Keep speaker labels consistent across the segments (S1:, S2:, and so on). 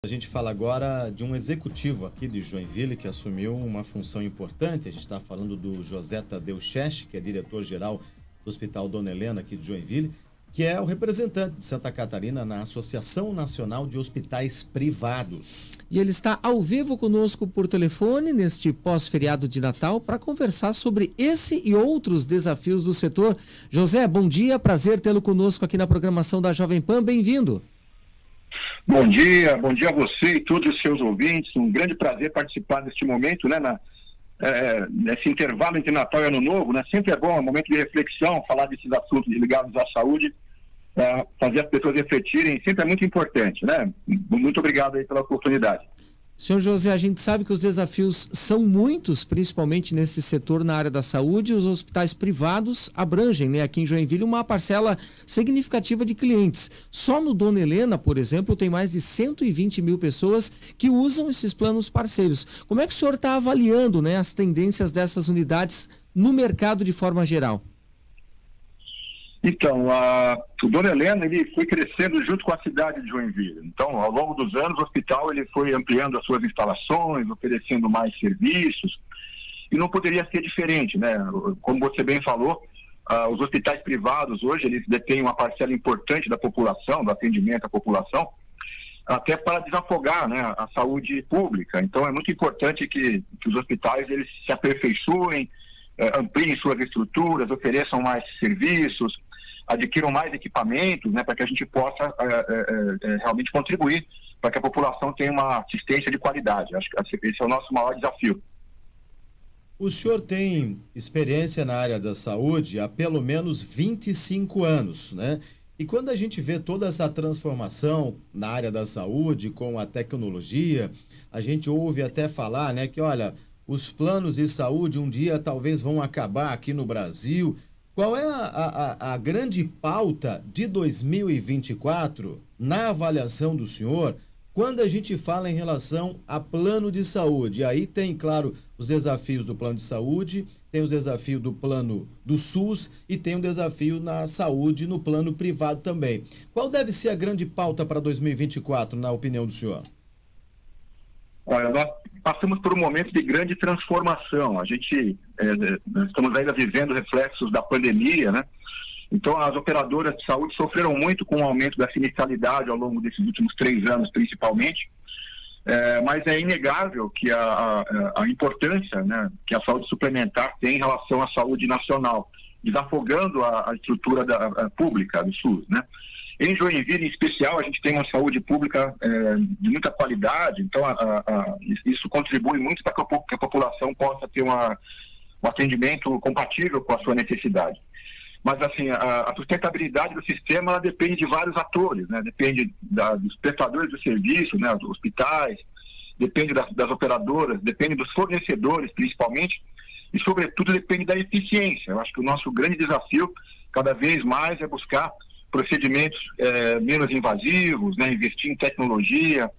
S1: gente fala agora de um executivo aqui de Joinville que assumiu uma função importante. A gente está falando do José Tadeu Cheste, que é diretor-geral do Hospital Dona Helena aqui de Joinville, que é o representante de Santa Catarina na Associação Nacional de Hospitais Privados.
S2: E ele está ao vivo conosco por telefone neste pós-feriado de Natal para conversar sobre esse e outros desafios do setor. José, bom dia, prazer tê-lo conosco aqui na programação da Jovem Pan, bem-vindo.
S3: Bom dia a você e todos os seus ouvintes, um grande prazer participar deste momento, né, nesse intervalo entre Natal e Ano Novo, né, sempre é bom, é um momento de reflexão, falar desses assuntos ligados à saúde, fazer as pessoas refletirem, sempre é muito importante, né, muito obrigado aí pela oportunidade.
S2: Senhor José, a gente sabe que os desafios são muitos, principalmente nesse setor na área da saúde. Os hospitais privados abrangem, né, aqui em Joinville, uma parcela significativa de clientes. Só no Dona Helena, por exemplo, tem mais de 120 mil pessoas que usam esses planos parceiros. Como é que o senhor está avaliando, né, as tendências dessas unidades no mercado de forma geral?
S3: Então, o Dona Helena ele foi crescendo junto com a cidade de Joinville. Então, ao longo dos anos, o hospital ele foi ampliando as suas instalações, oferecendo mais serviços, e não poderia ser diferente, né? Como você bem falou, os hospitais privados hoje eles detêm uma parcela importante da população, do atendimento à população, até para desafogar, né, a saúde pública. Então, é muito importante que os hospitais eles se aperfeiçoem, ampliem suas estruturas, ofereçam mais serviços, adquiram mais equipamentos, né, para que a gente possa realmente contribuir para que a população tenha uma assistência de qualidade. Acho que esse é o nosso maior desafio.
S1: O senhor tem experiência na área da saúde há pelo menos 25 anos, né? E quando a gente vê toda essa transformação na área da saúde com a tecnologia, a gente ouve até falar, né, que olha, os planos de saúde um dia talvez vão acabar aqui no Brasil. Qual é a grande pauta de 2024 na avaliação do senhor quando a gente fala em relação a plano de saúde? Aí tem, claro, os desafios do plano de saúde, tem os desafios do plano do SUS e tem o desafio na saúde no plano privado também. Qual deve ser a grande pauta para 2024, na opinião do senhor?
S3: Olha, nós passamos por um momento de grande transformação. A gente nós estamos ainda vivendo reflexos da pandemia, né? Então, as operadoras de saúde sofreram muito com o aumento da sinistralidade ao longo desses últimos 3 anos, principalmente. Mas é inegável que a importância, né, que a saúde suplementar tem em relação à saúde nacional, desafogando a estrutura pública do SUS, né? Em Joinville, em especial, a gente tem uma saúde pública de muita qualidade, então isso contribui muito para que a população possa ter um atendimento compatível com a sua necessidade. Mas, assim, a sustentabilidade do sistema ela depende de vários atores, né? Depende dos prestadores do serviço, né? Dos hospitais, depende das operadoras, depende dos fornecedores, principalmente, e, sobretudo, depende da eficiência. Eu acho que o nosso grande desafio, cada vez mais, é buscar procedimentos menos invasivos, né, investir em tecnologia,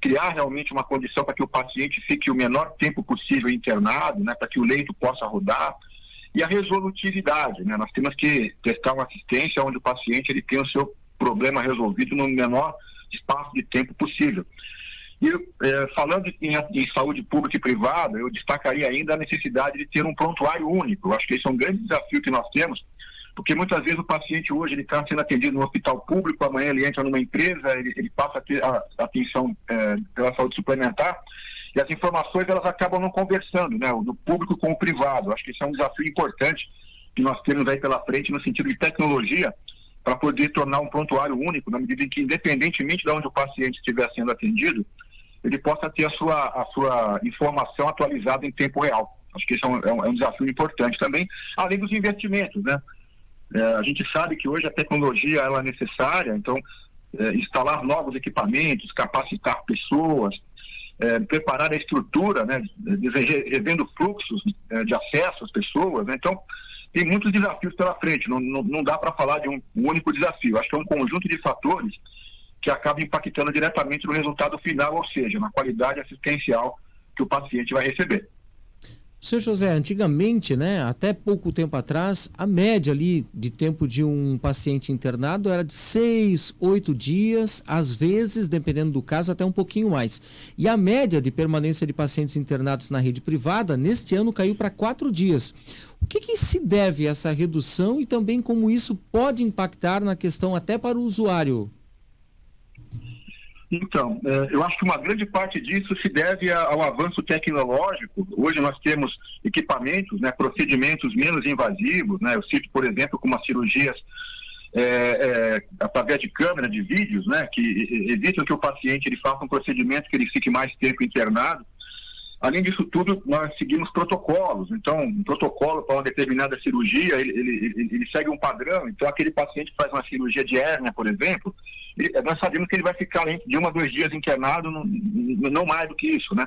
S3: criar realmente uma condição para que o paciente fique o menor tempo possível internado, né, para que o leito possa rodar, e a resolutividade, né, nós temos que prestar uma assistência onde o paciente ele tem o seu problema resolvido no menor espaço de tempo possível. E falando em saúde pública e privada, eu destacaria ainda a necessidade de ter um prontuário único. Eu acho que esse é um grande desafio que nós temos, porque muitas vezes o paciente hoje ele está sendo atendido no hospital público, amanhã ele entra numa empresa, ele passa a ter a atenção pela saúde suplementar, e as informações elas acabam não conversando, né, do público com o privado. Acho que isso é um desafio importante que nós temos aí pela frente no sentido de tecnologia, para poder tornar um prontuário único, na medida em que, independentemente de onde o paciente estiver sendo atendido, ele possa ter a sua informação atualizada em tempo real. Acho que isso é um desafio importante também, além dos investimentos, né? A gente sabe que hoje a tecnologia ela é necessária, então instalar novos equipamentos, capacitar pessoas, preparar a estrutura, né, revendo fluxos de acesso às pessoas, né? Então tem muitos desafios pela frente, não dá para falar de um único desafio. Acho que é um conjunto de fatores que acaba impactando diretamente no resultado final, ou seja, na qualidade assistencial que o paciente vai receber.
S2: Seu José, antigamente, né, até pouco tempo atrás, a média ali de tempo de um paciente internado era de 6, 8 dias, às vezes, dependendo do caso, até um pouquinho mais. E a média de permanência de pacientes internados na rede privada, neste ano, caiu para 4 dias. O que se deve a essa redução e também como isso pode impactar na questão até para o usuário?
S3: Então, eu acho que uma grande parte disso se deve ao avanço tecnológico. Hoje nós temos equipamentos, né, procedimentos menos invasivos, né? Eu cito, por exemplo, como as cirurgias através de câmera, de vídeos, né, que evitam que o paciente ele faça um procedimento que ele fique mais tempo internado. Além disso tudo, nós seguimos protocolos. Então, um protocolo para uma determinada cirurgia, ele segue um padrão. Então, aquele paciente que faz uma cirurgia de hérnia, por exemplo, nós sabemos que ele vai ficar de 1 a 2 dias internado, não mais do que isso, né?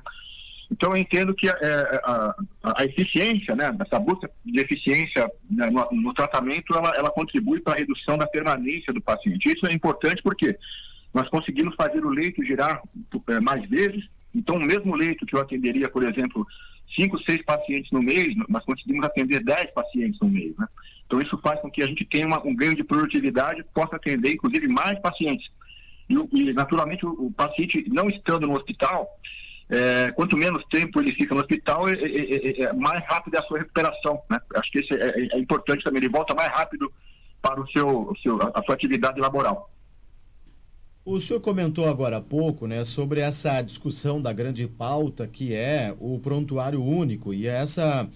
S3: Então, eu entendo que a eficiência, né, essa busca de eficiência, né, no tratamento, ela contribui para a redução da permanência do paciente. Isso é importante porque nós conseguimos fazer o leito girar mais vezes. Então, o mesmo leito que eu atenderia, por exemplo, 5, 6 pacientes no mês, nós conseguimos atender 10 pacientes no mês, né? Então, isso faz com que a gente tenha um ganho de produtividade, possa atender, inclusive, mais pacientes. E naturalmente, o paciente não estando no hospital, quanto menos tempo ele fica no hospital, mais rápida é a sua recuperação, né? Acho que isso é importante também, ele volta mais rápido para a sua atividade laboral.
S1: O senhor comentou agora há pouco, né, sobre essa discussão da grande pauta que é o prontuário único e essa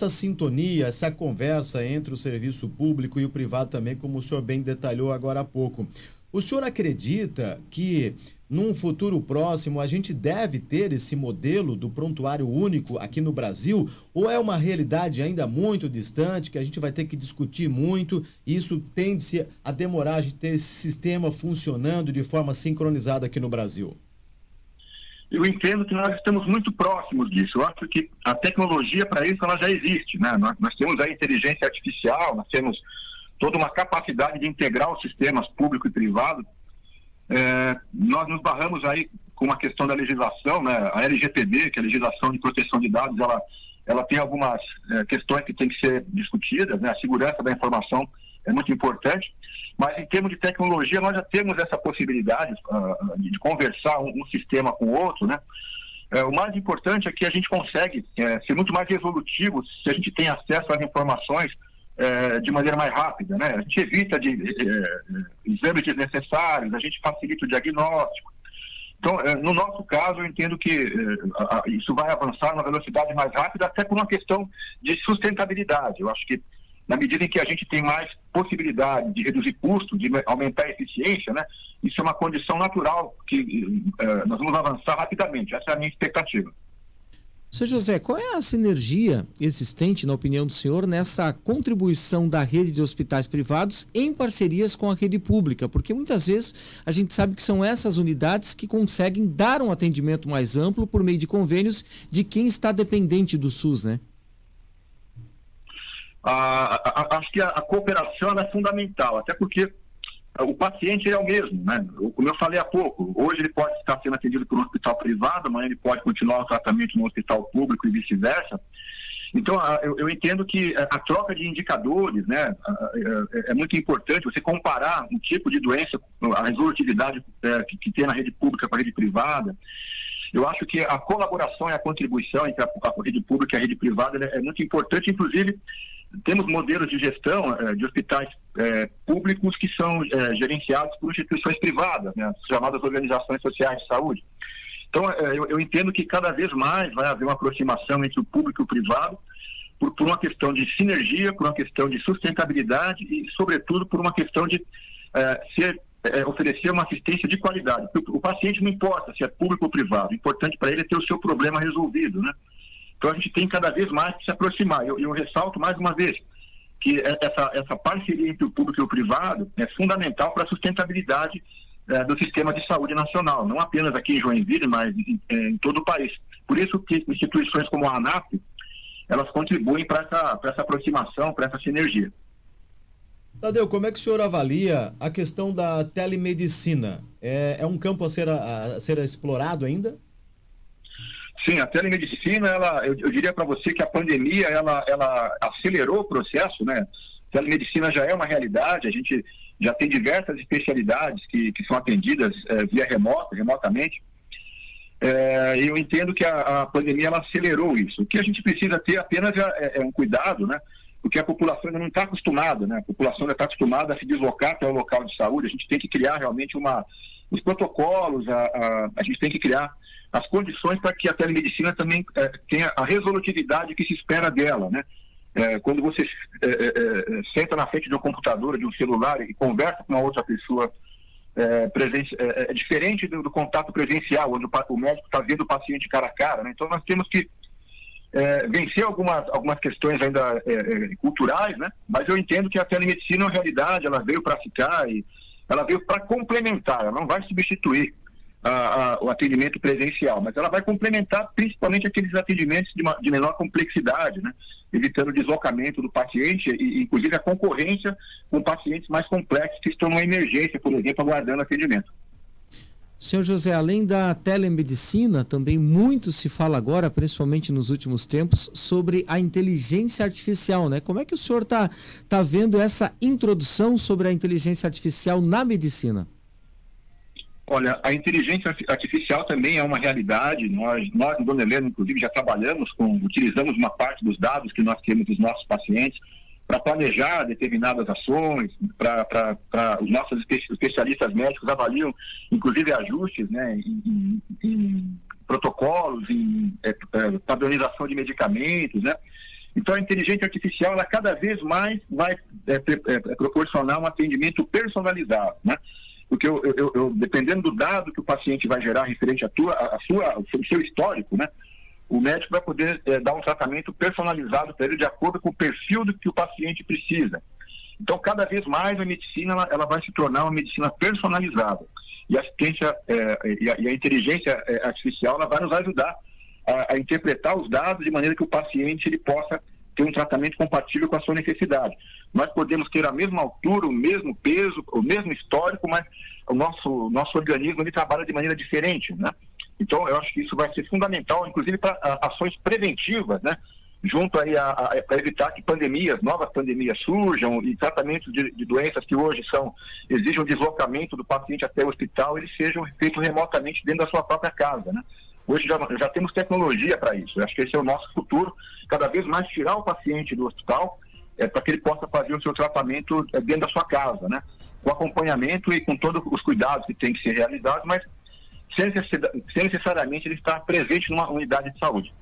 S1: sintonia, essa conversa entre o serviço público e o privado também, como o senhor bem detalhou agora há pouco. O senhor acredita que num futuro próximo a gente deve ter esse modelo do prontuário único aqui no Brasil? Ou é uma realidade ainda muito distante que a gente vai ter que discutir muito e isso tende a demorar a gente ter esse sistema funcionando de forma sincronizada aqui no Brasil?
S3: Eu entendo que nós estamos muito próximos disso. Eu acho que a tecnologia para isso ela já existe, né? Nós temos a inteligência artificial, nós temos toda uma capacidade de integrar os sistemas público e privado. Nós nos barramos aí com a questão da legislação, né? A LGPD, que é a Legislação de Proteção de Dados, ela tem algumas questões que têm que ser discutidas, né? A segurança da informação é muito importante, mas em termos de tecnologia nós já temos essa possibilidade de conversar um sistema com o outro, né? O mais importante é que a gente consegue ser muito mais resolutivo se a gente tem acesso às informações de maneira mais rápida, né? A gente evita exames desnecessários, a gente facilita o diagnóstico. Então, no nosso caso, eu entendo que isso vai avançar numa velocidade mais rápida, até por uma questão de sustentabilidade. Eu acho que, na medida em que a gente tem mais possibilidade de reduzir custos, de aumentar a eficiência, né? Isso é uma condição natural que nós vamos avançar rapidamente. Essa é a minha expectativa.
S2: Seu José, qual é a sinergia existente, na opinião do senhor, nessa contribuição da rede de hospitais privados em parcerias com a rede pública? Porque muitas vezes a gente sabe que são essas unidades que conseguem dar um atendimento mais amplo por meio de convênios de quem está dependente do SUS, né?
S3: Acho que a cooperação é fundamental, até porque o paciente é o mesmo, né? Como eu falei há pouco, hoje ele pode estar sendo atendido por um hospital privado, amanhã ele pode continuar o tratamento no hospital público e vice-versa. Então, eu entendo que a troca de indicadores, né, é muito importante, você comparar um tipo de doença, a resolutividade que tem na rede pública com a rede privada. Eu acho que a colaboração e a contribuição entre a rede pública e a rede privada é muito importante, inclusive temos modelos de gestão de hospitais públicos que são gerenciados por instituições privadas, né, as chamadas organizações sociais de saúde. Então, eu entendo que cada vez mais vai haver uma aproximação entre o público e o privado por uma questão de sinergia, por uma questão de sustentabilidade e, sobretudo, por uma questão de oferecer uma assistência de qualidade. O paciente não importa se é público ou privado, o importante para ele é ter o seu problema resolvido, né? Então, a gente tem cada vez mais que se aproximar. Eu ressalto mais uma vez que essa parceria entre o público e o privado é fundamental para a sustentabilidade do sistema de saúde nacional, não apenas aqui em Joinville, mas em todo o país. Por isso que instituições como a ANAP, elas contribuem para essa aproximação, para essa sinergia.
S1: Tadeu, como é que o senhor avalia a questão da telemedicina? É um campo a ser explorado ainda?
S3: Sim, a telemedicina, eu diria para você que a pandemia, ela acelerou o processo, né? A telemedicina já é uma realidade, a gente já tem diversas especialidades que são atendidas via remotamente. Eu entendo que a pandemia, ela acelerou isso. O que a gente precisa ter apenas é um cuidado, né? Porque a população ainda não está acostumada, né? A população ainda está acostumada a se deslocar até o local de saúde. A gente tem que criar realmente os protocolos, a gente tem que criar as condições para que a telemedicina também tenha a resolutividade que se espera dela, né? Quando você senta na frente de um computador, de um celular e conversa com uma outra pessoa, é diferente do contato presencial, onde o médico está vendo o paciente cara a cara, né? Então nós temos que vencer algumas questões ainda culturais, né? Mas eu entendo que a telemedicina, na realidade, ela veio para ficar e ela veio para complementar, ela não vai substituir o atendimento presencial, mas ela vai complementar principalmente aqueles atendimentos de menor complexidade, né? Evitando o deslocamento do paciente e inclusive a concorrência com pacientes mais complexos que estão numa emergência, por exemplo, aguardando atendimento.
S2: Senhor José, além da telemedicina, também muito se fala agora, principalmente nos últimos tempos, sobre a inteligência artificial, né? Como é que o senhor tá vendo essa introdução sobre a inteligência artificial na medicina?
S3: Olha, a inteligência artificial também é uma realidade. Nós no Dona Helena, inclusive, já utilizamos uma parte dos dados que nós temos dos nossos pacientes para planejar determinadas ações, para os nossos especialistas médicos avaliam, inclusive, ajustes, né, em protocolos, em padronização de medicamentos, né? Então, a inteligência artificial, ela cada vez mais vai proporcionar um atendimento personalizado, né? Porque dependendo do dado que o paciente vai gerar referente ao seu histórico, né? O médico vai poder dar um tratamento personalizado para ele de acordo com o perfil do que o paciente precisa. Então, cada vez mais a medicina ela vai se tornar uma medicina personalizada. E a assistência e a inteligência artificial ela vai nos ajudar a interpretar os dados de maneira que o paciente ele possa ter um tratamento compatível com a sua necessidade. Nós podemos ter a mesma altura, o mesmo peso, o mesmo histórico, mas o nosso organismo ele trabalha de maneira diferente, né? Então, eu acho que isso vai ser fundamental, inclusive para ações preventivas, né? Junto aí para evitar que novas pandemias surjam e tratamentos de doenças que hoje exigem um deslocamento do paciente até o hospital, eles sejam feitos remotamente dentro da sua própria casa, né? Hoje já temos tecnologia para isso. Eu acho que esse é o nosso futuro, cada vez mais tirar o paciente do hospital para que ele possa fazer o seu tratamento dentro da sua casa, né? Com acompanhamento e com todos os cuidados que tem que ser realizados, mas sem necessariamente ele estar presente numa unidade de saúde.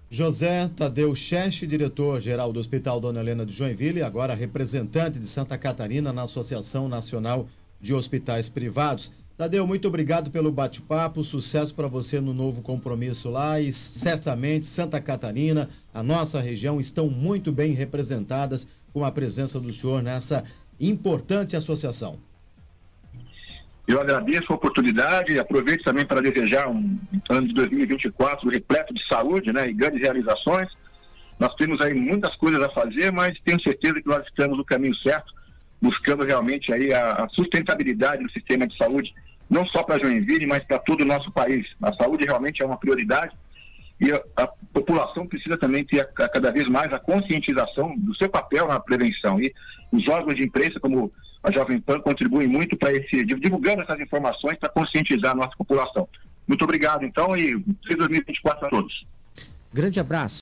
S1: José Tadeu Cheste, diretor-geral do Hospital Dona Helena de Joinville, agora representante de Santa Catarina na Associação Nacional de Hospitais Privados. Tadeu, muito obrigado pelo bate-papo, sucesso para você no novo compromisso lá e certamente Santa Catarina, a nossa região, estão muito bem representadas com a presença do senhor nessa importante associação.
S3: Eu agradeço a oportunidade e aproveito também para desejar um ano de 2024 repleto de saúde, né, e grandes realizações. Nós temos aí muitas coisas a fazer, mas tenho certeza que nós estamos no caminho certo, buscando realmente aí a sustentabilidade do sistema de saúde, não só para Joinville, mas para todo o nosso país. A saúde realmente é uma prioridade e a população precisa também ter cada vez mais a conscientização do seu papel na prevenção. E os órgãos de imprensa, como a Jovem Pan, contribuem muito para divulgando essas informações para conscientizar a nossa população. Muito obrigado, então, e feliz 2024 a todos.
S2: Grande abraço.